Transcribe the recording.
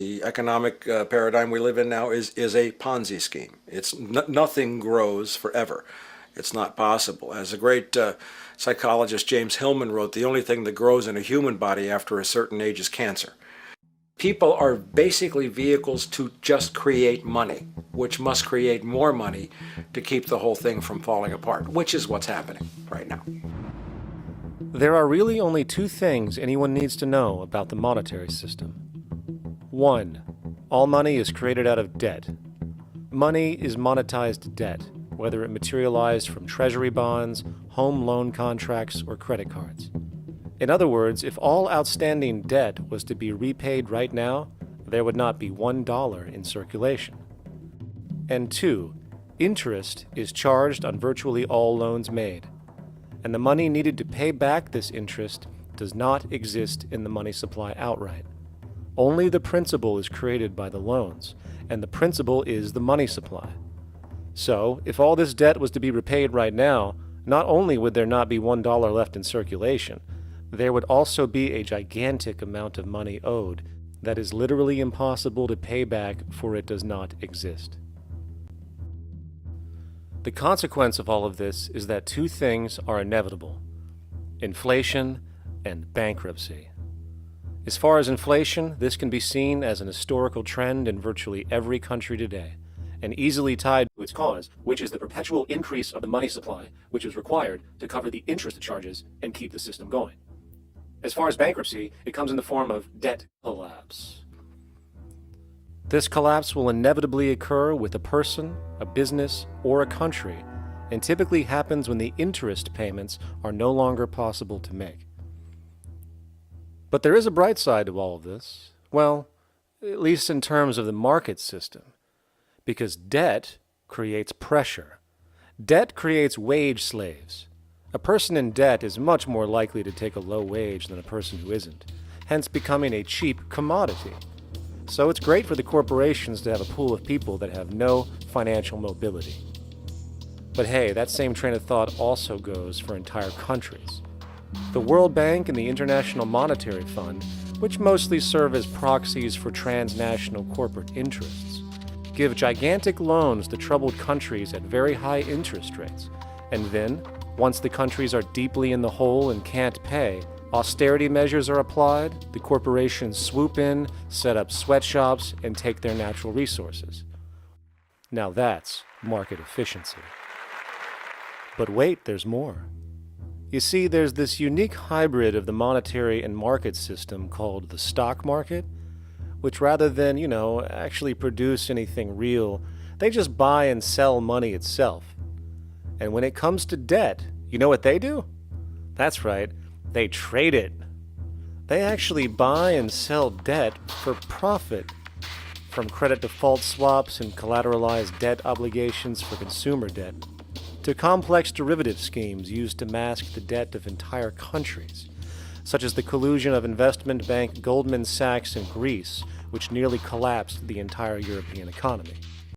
The economic paradigm we live in now is a Ponzi scheme. Nothing grows forever. It's not possible. As a great psychologist James Hillman wrote, the only thing that grows in a human body after a certain age is cancer. People are basically vehicles to just create money, which must create more money to keep the whole thing from falling apart, which is what's happening right now. There are really only two things anyone needs to know about the monetary system. 1. All money is created out of debt. Money is monetized debt, whether it materialized from treasury bonds, home loan contracts, or credit cards. In other words, if all outstanding debt was to be repaid right now, there would not be $1 in circulation. And 2. Interest is charged on virtually all loans made, and the money needed to pay back this interest does not exist in the money supply outright. Only the principal is created by the loans, and the principal is the money supply. So, if all this debt was to be repaid right now, not only would there not be $1 left in circulation, there would also be a gigantic amount of money owed that is literally impossible to pay back, for it does not exist. The consequence of all of this is that two things are inevitable: inflation and bankruptcy. As far as inflation, this can be seen as an historical trend in virtually every country today, and easily tied to its cause, which is the perpetual increase of the money supply, which is required to cover the interest charges and keep the system going. As far as bankruptcy, it comes in the form of debt collapse. This collapse will inevitably occur with a person, a business, or a country, and typically happens when the interest payments are no longer possible to make. But there is a bright side to all of this. Well, at least in terms of the market system. Because debt creates pressure. Debt creates wage slaves. A person in debt is much more likely to take a low wage than a person who isn't, hence becoming a cheap commodity. So it's great for the corporations to have a pool of people that have no financial mobility. But hey, that same train of thought also goes for entire countries. The World Bank and the International Monetary Fund, which mostly serve as proxies for transnational corporate interests, give gigantic loans to troubled countries at very high interest rates, and then, once the countries are deeply in the hole and can't pay, austerity measures are applied, the corporations swoop in, set up sweatshops, and take their natural resources. Now that's market efficiency. But wait, there's more. You see, there's this unique hybrid of the monetary and market system called the stock market, which rather than, actually produce anything real, they just buy and sell money itself. And when it comes to debt, you know what they do? That's right, they trade it. They actually buy and sell debt for profit, from credit default swaps and collateralized debt obligations for consumer debt, to complex derivative schemes used to mask the debt of entire countries, such as the collusion of investment bank Goldman Sachs in Greece, which nearly collapsed the entire European economy.